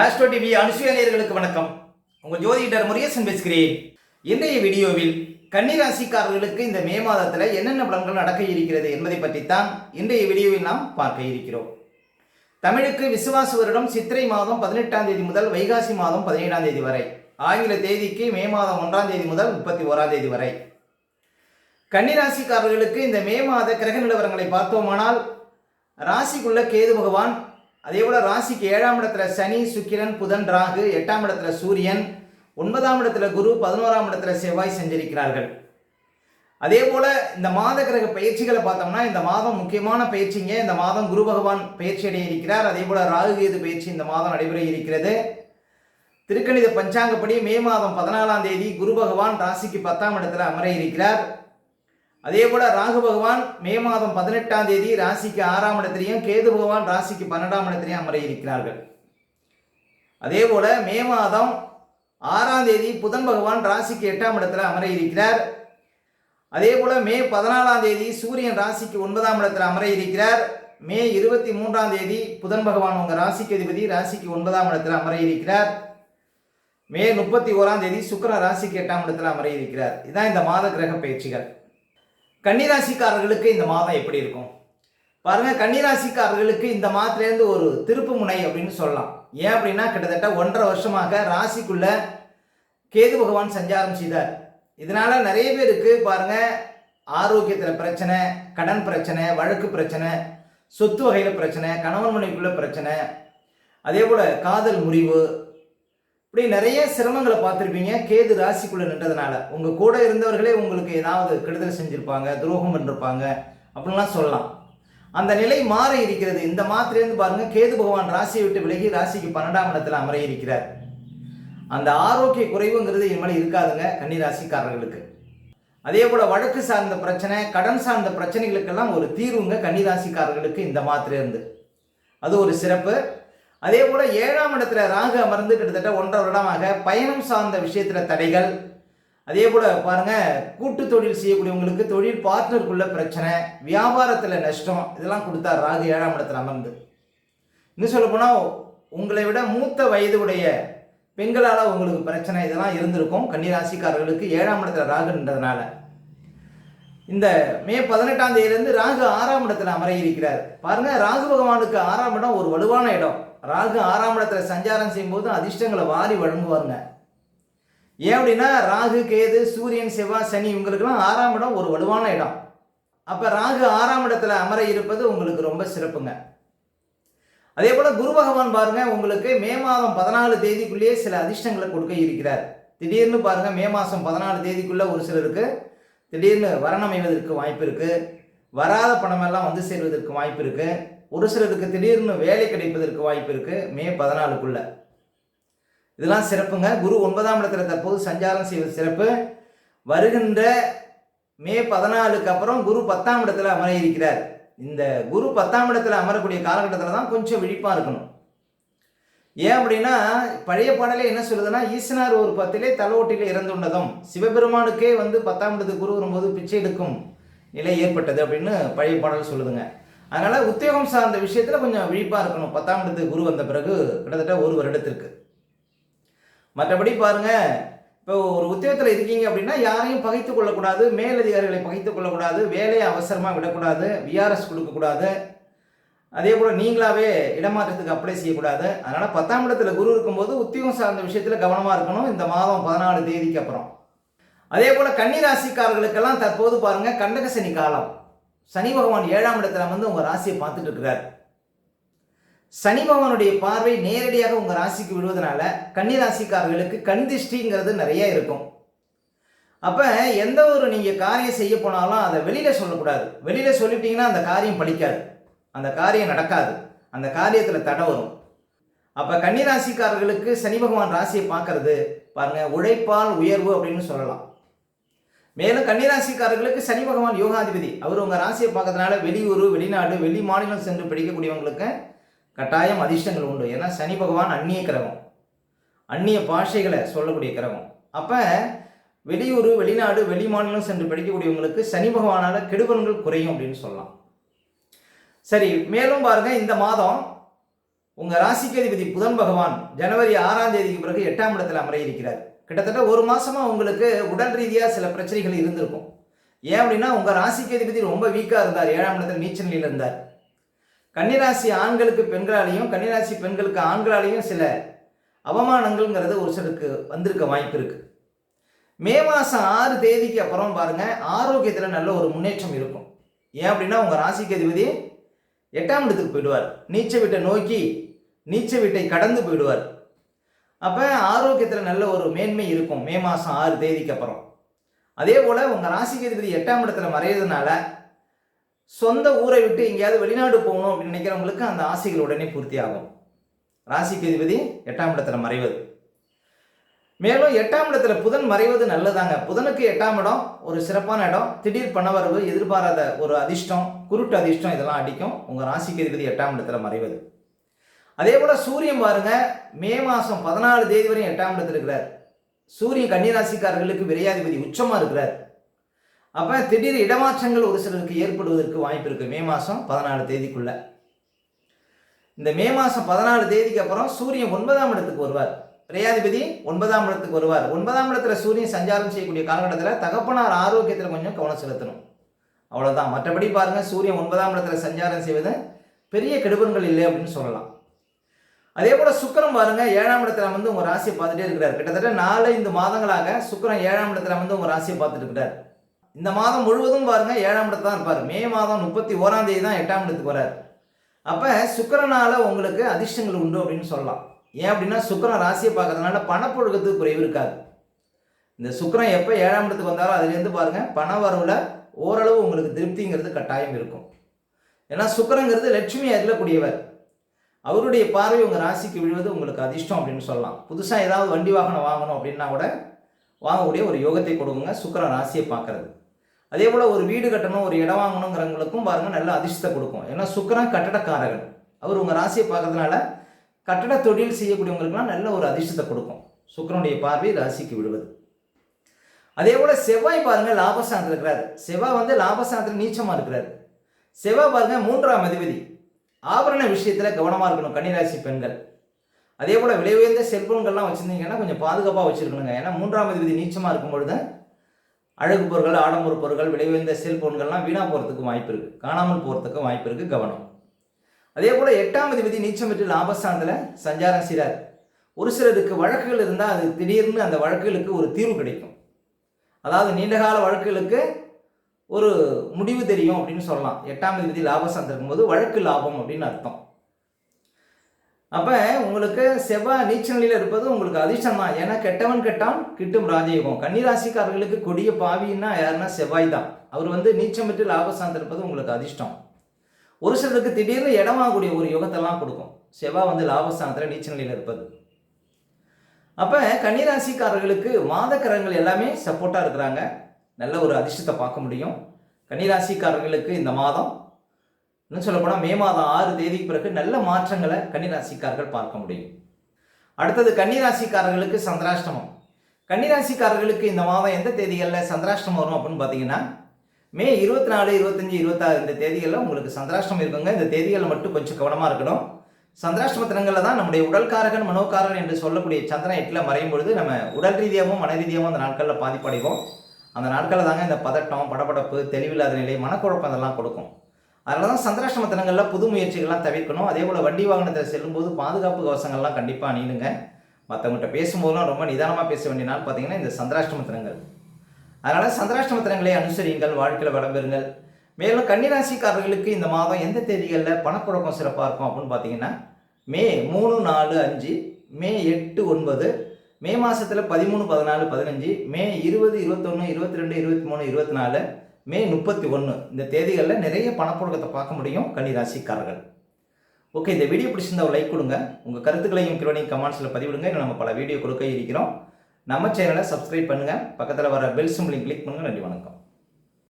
Astro TV Anusuya நேயர்களுக்கு வணக்கம். உங்கள் ஜோதிடர் முருகேசன் பேசுகிறேன். இன்றைய வீடியோவில் கன்னிராசிக்காரர்களுக்கு இந்த மே மாதத்தில் என்னென்ன பலன்கள் நடக்க இருக்கிறது என்பதை பற்றித்தான் இன்றைய வீடியோவில் நாம் பார்க்க இருக்கிறோம். தமிழுக்கு விசுவாச வருடம் சித்திரை மாதம் 18ஆம் தேதி முதல் வைகாசி மாதம் 17ஆம் தேதி வரை, ஆங்கில தேதிக்கு மே மாதம் 1ஆம் தேதி முதல் 31ஆம் தேதி வரை. கன்னிராசிக்காரர்களுக்கு இந்த மே மாத கிரக நிலவரங்களை பார்த்தோமானால், ராசிக்குள்ள கேது பகவான், அதே போல ராசிக்கு 7ஆம் இடத்துல சனி, சுக்கிரன், புதன், ராகு, 8ஆம் இடத்துல சூரியன், 9ஆம் இடத்துல குரு, 11ஆம் இடத்துல செவ்வாய் செஞ்சிருக்கிறார்கள். அதே போல இந்த மாத கிரக பயிற்சிகளை பார்த்தோம்னா, இந்த மாதம் முக்கியமான பயிற்சிங்க. இந்த மாதம் குரு பகவான் பயிற்சி அடைய இருக்கிறார். அதே போல ராகு கேது பயிற்சி இந்த மாதம் நடைபெற இருக்கிறது. திருக்கணித பஞ்சாங்கப்படி மே மாதம் 14ஆம் தேதி குரு பகவான் ராசிக்கு 10ஆம் இடத்துல அமர இருக்கிறார். அதே போல ராகு பகவான் மே மாதம் 18ஆம் தேதி ராசிக்கு 6ஆம் இடத்திலையும், கேது பகவான் ராசிக்கு 12ஆம் இடத்திலையும் அமர இருக்கிறார்கள். அதே போல மே மாதம் 6ஆம் தேதி புதன் பகவான் ராசிக்கு 8ஆம் இடத்துல அமர இருக்கிறார். அதே போல மே 14ஆம் தேதி சூரியன் ராசிக்கு 9ஆம் இடத்துல அமர இருக்கிறார். மே 23ஆம் தேதி புதன் பகவான் உங்க ராசிக்கு அதிபதி ராசிக்கு 9ஆம் இடத்துல அமர இருக்கிறார். மே 31ஆம் தேதி சுக்கிரன் ராசிக்கு 8ஆம் இடத்துல அமர இருக்கிறார். இதான் இந்த மாத கிரக பயிற்சிகள். கன்னிராசிக்காரர்களுக்கு இந்த மாதம் எப்படி இருக்கும் பாருங்க. கன்னிராசிக்காரர்களுக்கு இந்த மாதத்திலேருந்து ஒரு திருப்பு முனை அப்படின்னு சொல்லலாம். ஏன் அப்படின்னா, கிட்டத்தட்ட 1.5 வருஷமாக ராசிக்குள்ள கேது பகவான் சஞ்சாரம் செய்தார். இதனால நிறைய பேருக்கு பாருங்க, ஆரோக்கியத்தில் பிரச்சனை, கடன் பிரச்சனை, வழக்கு பிரச்சனை, சொத்து வகையில் பிரச்சனை, கணவன் மனைவிக்குள்ள பிரச்சனை, அதே போல காதல் முறிவு, இப்படி நிறைய சிரமங்களை பார்த்துருப்பீங்க. கேது ராசிக்குள்ள நின்றதுனால உங்க கூட இருந்தவர்களே உங்களுக்கு ஏதாவது கெடுதல் செஞ்சிருப்பாங்க, துரோகம் பண்ணிருப்பாங்க அப்படின்லாம் சொல்லலாம். அந்த நிலை மாற இருக்கிறது. இந்த மாத்திரையிலிருந்து பாருங்க, கேது பகவான் ராசியை விட்டு விலகி ராசிக்கு 12ஆம் இடத்துல அமர இருக்கிறார். அந்த ஆரோக்கிய குறைவுங்கிறது இனிமேல் இருக்காதுங்க கன்னிராசிக்காரர்களுக்கு. அதே போல வழக்கு சார்ந்த பிரச்சனை, கடன் சார்ந்த பிரச்சனைகளுக்கெல்லாம் ஒரு தீர்வுங்க கன்னிராசிக்காரர்களுக்கு இந்த மாத்திரையிலிருந்து. அது ஒரு சிறப்பு. அதே போல 7ஆம் இடத்துல ராகு அமர்ந்து கிட்டத்தட்ட 1.5 வருடமாக பயணம் சார்ந்த விஷயத்துல தடைகள், அதே போல பாருங்க கூட்டு தொழில் செய்யக்கூடியவங்களுக்கு தொழில் பார்ட்னருக்குள்ள பிரச்சனை, வியாபாரத்துல நஷ்டம், இதெல்லாம் கொடுத்தார் ராகு 7ஆம் இடத்துல அமர்ந்து. இன்னும் சொல்ல போனா, உங்களை விட மூத்த வயது உடைய பெண்களால உங்களுக்கு பிரச்சனை இதெல்லாம் இருந்திருக்கும் கன்னிராசிக்காரர்களுக்கு 7ஆம் இடத்துல ராகு நின்றதுனால. இந்த மே 18ஆம் தேதியிலிருந்து ராகு 6ஆம் இடத்துல அமர இருக்கிறார். பாருங்க, ராகு பகவானுக்கு 6ஆம் இடம் ஒரு வலுவான இடம். ராகு 6ஆம் இடத்துல சஞ்சாரம் செய்யும் போது அதிர்ஷ்டங்களை வாரி வழங்குவாருங்க. ஏன் அப்படின்னா, ராகு, கேது, சூரியன், செவ்வாய், சனி இவங்களுக்கெல்லாம் 6ஆம் இடம் ஒரு வலுவான இடம். அப்ப ராகு 6ஆம் இடத்துல அமர இருப்பது உங்களுக்கு ரொம்ப சிறப்புங்க. அதே போல குரு பகவான் பாருங்க, உங்களுக்கு மே மாதம் 14 தேதிக்குள்ளேயே சில அதிர்ஷ்டங்களை கொடுக்க இருக்கிறார். திடீர்னு பாருங்க, மே மாதம் 14 தேதிக்குள்ள ஒரு சிலருக்கு திடீர்னு வரணம் அமைவதற்கு வாய்ப்பு இருக்கு. வராத பணம் எல்லாம் வந்து சேர்வதற்கு வாய்ப்பு இருக்கு. ஒரு சிலருக்கு திடீர்னு வேலை கிடைப்பதற்கு வாய்ப்பு இருக்கு மே 14க்குள்ள. இதெல்லாம் சிறப்புங்க. குரு 9ஆம் இடத்துல தற்போது சஞ்சாரம் செய்வது சிறப்பு. வருகின்ற மே 14க்கு அப்புறம் குரு 10ஆம் இடத்துல அமர இருக்கிறார். இந்த குரு 10ஆம் இடத்துல அமரக்கூடிய காலகட்டத்தில் தான் கொஞ்சம் விழிப்பா இருக்கணும். ஏன் அப்படின்னா, பழைய பாடலே என்ன சொல்லுதுன்னா, ஈசனார் ஒரு 10லே தலோட்டிலே இறந்துள்ளதும் சிவபெருமானுக்கே வந்து 10ஆம் இடத்துக்கு குரு வரும்போது பிச்சை எடுக்கும் நிலை ஏற்பட்டது அப்படின்னு பழைய பாடல் சொல்லுதுங்க. அதனால உத்தியோகம் சார்ந்த விஷயத்துல கொஞ்சம் விழிப்பா இருக்கணும் 10ஆம் இடத்துக்கு குரு வந்த பிறகு கிட்டத்தட்ட 1 வருடத்திற்கு. மற்றபடி பாருங்க, இப்போ ஒரு உத்தியோகத்தில் இருக்கீங்க அப்படின்னா யாரையும் பகைத்து கொள்ளக்கூடாது, மேலதிகாரிகளை பகைத்து கொள்ளக்கூடாது, வேலையை அவசரமாக விடக்கூடாது, விஆர்எஸ் கொடுக்கக்கூடாது, அதே போல நீங்களாவே இடமாற்றத்துக்கு அப்ளை செய்யக்கூடாது. அதனால 10ஆம் இடத்துல குரு இருக்கும்போது உத்தியோகம் சார்ந்த விஷயத்துல கவனமா இருக்கணும் இந்த மாதம் 14 தேதிக்கு அப்புறம். அதே போல கன்னிராசிக்காரர்களுக்கெல்லாம் தற்போது பாருங்க, கண்டக சனி காலம். சனி பகவான் 7ஆம் இடத்துல வந்து உங்க ராசியை பார்த்துட்டு இருக்கிறார். சனி பகவானுடைய பார்வை நேரடியாக உங்க ராசிக்கு விடுவதனால கன்னிராசிக்காரர்களுக்கு கண் திருஷ்டிங்கிறது நிறைய இருக்கும். அப்ப எந்த ஒரு நீங்க காரியம் செய்ய போனாலும் அதை வெளியில சொல்லக்கூடாது. வெளியில சொல்லிட்டீங்கன்னா அந்த காரியம் பலிக்காது, அந்த காரியம் நடக்காது, அந்த காரியத்துல தடை வரும். அப்ப கன்னிராசிக்காரர்களுக்கு சனி பகவான் ராசியை பார்க்கறது பாருங்க உழைப்பால் உயர்வு அப்படின்னு சொல்லலாம். மேலும் கன்னிராசிக்காரர்களுக்கு சனி பகவான் யோகாதிபதி. அவர் உங்க ராசியை பார்க்கறதுனால வெளியூர், வெளிநாடு, வெளி மாநிலம் சென்று படிக்கக்கூடியவங்களுக்கு கட்டாயம் அதிர்ஷ்டங்கள் உண்டு. ஏன்னா சனி பகவான் அந்நிய கிரகம், அந்நிய பாஷைகளை சொல்லக்கூடிய கிரகம். அப்ப வெளியூர், வெளிநாடு, வெளி மாநிலம் சென்று படிக்கக்கூடியவங்களுக்கு சனி பகவானால கெடுபலன்கள் குறையும் அப்படின்னு சொல்லலாம். சரி, மேலும் பாருங்க, இந்த மாதம் உங்கள் ராசிக்கு அதிபதி புதன் பகவான் ஜனவரி 6ஆம் தேதிக்கு பிறகு 8ஆம் இடத்துல அமர இருக்கிறார். கிட்டத்தட்ட ஒரு மாசமாக உங்களுக்கு உடல் ரீதியாக சில பிரச்சனைகள் இருந்திருக்கும். ஏன் அப்படின்னா உங்கள் ராசிக்கு அதிபதி ரொம்ப வீக்காக இருந்தார், 7ஆம் இடத்துல நீச்ச நிலையில் இருந்தார். கன்னிராசி ஆண்களுக்கு பெண்களாலையும் கன்னிராசி பெண்களுக்கு ஆண்களாலையும் சில அவமானங்கள்ங்கிறது ஒரு சிலருக்கு வந்திருக்க வாய்ப்பு இருக்கு. மே மாதம் 6 தேதிக்கு அப்புறம் பாருங்க ஆரோக்கியத்தில் நல்ல ஒரு முன்னேற்றம் இருக்கும். ஏன் அப்படின்னா உங்கள் ராசிக்கு அதிபதி 8ஆம் இடத்துக்கு போயிடுவார், நீச்ச வீட்டை நோக்கி நீச்ச வீட்டை கடந்து போயிடுவார். அப்போ ஆரோக்கியத்தில் நல்ல ஒரு மேன்மை இருக்கும் மே மாதம் 6 தேதிக்கு அப்புறம். அதே போல் உங்கள் ராசிக்கு அதிபதி 8ஆம் இடத்துல மறையிறதுனால சொந்த ஊரை விட்டு எங்கேயாவது வெளிநாடு போகணும் அப்படின்னு நினைக்கிறவங்களுக்கு அந்த ஆசைகள் உடனே பூர்த்தி ஆகும். ராசிக்கு அதிபதி 8ஆம் இடத்துல மறைவது. மேலும் 8ஆம் இடத்துல புதன் மறைவது நல்லதாங்க. புதனுக்கு 8ஆம் இடம் ஒரு சிறப்பான இடம். திடீர் பணவரவு, எதிர்பாராத ஒரு அதிர்ஷ்டம், குருட்டு அதிர்ஷ்டம் இதெல்லாம் அடிக்கும் உங்கள் ராசிக்கு அதிபதி 8ஆம் இடத்துல மறைவது. அதே போல் சூரியன் பாருங்க மே மாதம் 14 தேதி வரையும் 8ஆம் இடத்துல இருக்கிறார். சூரியன் கன்னிராசிக்காரர்களுக்கு விரையாதிபதி உச்சமாக இருக்கிறார். அப்போ திடீர் இடமாற்றங்கள் ஒரு சிலருக்கு ஏற்படுவதற்கு வாய்ப்பு இருக்குது மே மாதம் 14 தேதிக்குள்ள. இந்த மே மாதம் 14 தேதிக்கு அப்புறம் சூரியன் 9ஆம் இடத்துக்கு வருவார். விரையாதிபதி 9ஆம் இடத்துக்கு வருவார். 9ஆம் இடத்துல சூரியன் சஞ்சாரம் செய்யக்கூடிய காலகட்டத்தில் தகப்பனார் ஆரோக்கியத்தில் கொஞ்சம் கவனம் செலுத்தணும், அவ்வளோதான். மற்றபடி பாருங்க சூரியன் 9ஆம் இடத்துல சஞ்சாரம் செய்வது பெரிய கெடுபன்கள் இல்லை அப்படின்னு சொல்லலாம். அதே போல சுக்கிரன் பாருங்க 7ஆம் இடத்துல வந்து உங்க ராசியை பார்த்துட்டே இருக்கிறார். கிட்டத்தட்ட 4-5 மாதங்களாக சுக்கிரன் 7ஆம் இடத்துல வந்து உங்க ராசியை பார்த்துட்டு இருக்கிறார். இந்த மாதம் முழுவதும் பாருங்க 7ஆம் இடத்துல தான் இருப்பார். மே மாதம் 31ஆம் தேதி தான் 8ஆம் இடத்துக்கு வரார். அப்ப சுக்கிரனால உங்களுக்கு அதிர்ஷ்டங்கள் உண்டு அப்படின்னு சொல்லலாம். ஏன் அப்படின்னா சுக்கிரன் ராசியை பார்க்கறதுனால பணப்புழக்கத்துக்கு குறைவு இருக்காது. இந்த சுக்கிரன் எப்போ 7ஆம் இடத்துக்கு வந்தாலும் அதுலேருந்து பாருங்க பண வரவுல ஓரளவு உங்களுக்கு திருப்திங்கிறது கட்டாயம் இருக்கும். ஏன்னா சுக்கிரங்கிறது லட்சுமி அருளக்கூடியவர். அவருடைய பார்வை உங்கள் ராசிக்கு விழுவது உங்களுக்கு அதிர்ஷ்டம் அப்படின்னு சொல்லலாம். புதுசாக ஏதாவது வண்டி வாகனம் வாங்கணும் அப்படின்னா கூட வாங்கக்கூடிய ஒரு யோகத்தை கொடுக்குங்க சுக்கிரன் ராசியை பார்க்கறது. அதே போல் ஒரு வீடு கட்டணும், ஒரு இடம் வாங்கணுங்கிறவங்களுக்கும் பாருங்கள் நல்ல அதிர்ஷ்டத்தை கொடுக்கும். ஏன்னா சுக்கிரன் கட்டடக்காரகன். அவர் உங்கள் ராசியை பார்க்கறதுனால கட்டட தொழில் செய்யக்கூடியவங்களுக்குலாம் நல்ல ஒரு அதிர்ஷ்டத்தை கொடுக்கும் சுக்கிரனுடைய பார்வை ராசிக்கு விழுவது. அதே போல் செவ்வாய் பாருங்கள் லாபஸ்தானத்தில் இருக்கிறார். செவ்வாய் வந்து லாபஸ்தானத்தில் நீச்சமாக இருக்கிறார். செவ்வாய் பாருங்கள் 3ஆம் அதிபதி. ஆபரண விஷயத்தில் கவனமாக இருக்கணும் கன்னிராசி பெண்கள். அதே போல் விலை உயர்ந்த செல்போன்கள்லாம் வச்சுருந்தீங்கன்னா கொஞ்சம் பாதுகாப்பாக வச்சுருக்கணுங்க. ஏன்னா 3ஆம் அதிபதி நீச்சமாக இருக்கும் பொழுது அழகு பொருட்கள், ஆடம்பர பொருட்கள், விலை உயர்ந்த செல்போன்கள்லாம் வீணாக போகிறதுக்கு வாய்ப்பு இருக்குது, காணாமல் போகிறதுக்கு வாய்ப்பு இருக்குது, கவனம். அதே போல் 8ஆம் அதிபதி நீச்சம் பெற்று லாபஸ்தானத்தில் சஞ்சாரம் செய்கிறார். ஒரு சிலருக்கு வழக்குகள் இருந்தால் அது திடீர்னு அந்த வழக்குகளுக்கு ஒரு தீர்வு கிடைக்கும். அதாவது நீண்டகால வழக்குகளுக்கு ஒரு முடிவு தெரியும் அப்படின்னு சொல்லலாம். 8ஆம் அதிபதி லாபஸ்தானத்தில் இருக்கும்போது வழக்கு லாபம் அப்படின்னு அர்த்தம். அப்போ உங்களுக்கு செவ்வாய் நீச்ச நிலையில் இருப்பது உங்களுக்கு அதிர்ஷ்டம் தான். ஏன்னா கெட்டவன் கெட்டான் கிட்டும் ராஜயோகம். கன்னிராசிக்காரர்களுக்கு கொடிய பாவின்னா யாருன்னா செவ்வாய் தான். அவர் வந்து நீச்சம் பெற்று லாபஸ்தானத்தில் இருப்பது உங்களுக்கு அதிர்ஷ்டம். ஒரு சிலருக்கு திடீர்னு இடமாகக்கூடிய ஒரு யோகத்தெல்லாம் கொடுக்கும் செவ்வாய் வந்து லாபஸ்தானத்தில் நீச்ச நிலையில் இருப்பது. அப்போ கன்னிராசிக்காரர்களுக்கு மாத கிரகங்கள் எல்லாமே சப்போர்ட்டாக இருக்கிறாங்க. நல்ல ஒரு அதிர்ஷ்டத்தை பார்க்க முடியும் கன்னிராசிக்காரர்களுக்கு. இந்த மாதம் இன்னும் சொல்லப்போனால் மே மாதம் 6 தேதிக்கு பிறகு நல்ல மாற்றங்களை கன்னிராசிக்காரர்கள் பார்க்க முடியும். அடுத்தது கன்னிராசிக்காரர்களுக்கு சந்திராஷ்டமம். கன்னிராசிக்காரர்களுக்கு இந்த மாதம் எந்த தேதிகளில் சந்திராஷ்டமம் வரும் அப்படின்னு பார்த்தீங்கன்னா மே 24, 25, 26 இந்த தேதிகளில் உங்களுக்கு சந்திராஷ்டமம் இருக்குங்க. இந்த தேதிகளில் மட்டும் கொஞ்சம் கவனமாக இருக்கணும். சந்திராஷ்டம தினங்களில் தான் நம்முடைய உடல்காரகன் மனோகாரகன் என்று சொல்லக்கூடிய சந்திரன் 8ல் மறையும் பொழுது நம்ம உடல் ரீதியாகவும் மன ரீதியாகவும் அந்த நாட்களில் பாதிப்படைவோம். அந்த நாட்களில் தாங்க இந்த பதட்டம், படபடப்பு, தெளிவில்லாத நிலை, மனக்குழப்பம் இதெல்லாம் கொடுக்கும். அதனால தான் சந்திராஷ்டம தினங்களில் புது முயற்சிகள்லாம் தவிர்க்கணும். அதே போல் வண்டி வாகனத்தில் செல்லும்போது பாதுகாப்பு கவசங்கள்லாம் கண்டிப்பாக அணியுங்க. மற்றவங்கள்ட்ட பேசும்போதெல்லாம் ரொம்ப நிதானமாக பேச வேண்டிய நாள் பார்த்தீங்கன்னா இந்த சந்திராஷ்டம தினங்கள். அதனால் சந்திராஷ்டம தினங்களை அனுசரியுங்கள், வாழ்க்கையில் வளம் பெறுங்கள். மேலும் கன்னிராசிக்காரர்களுக்கு இந்த மாதம் எந்த தேதிகளில் பணப்புழக்கம் சிறப்பாக இருக்கும் அப்படின்னு பார்த்தீங்கன்னா மே 3, 4, 5, மே 8, 9, மே மாதத்தில் 13, 14, 15, மே 20, 21, 22, 23, 24, மே 31 இந்த தேதிகளில் நிறைய பணப்புழக்கத்தை பார்க்க முடியும் கன்னிராசிக்காரர்கள். ஓகே, இந்த வீடியோ பிடிச்சிருந்தா ஒரு லைக் கொடுங்க. உங்கள் கருத்துக்களையும் கீழே கமெண்ட்ஸில் பதிவிடுங்க. இன்னும் நம்ம பல வீடியோ கொடுக்க இருக்கிறோம். நம்ம சேனலை சப்ஸ்கிரைப் பண்ணுங்கள். பக்கத்தில் வர பெல் சிம்பலையும் கிளிக் பண்ணுங்கள். நன்றி, வணக்கம்.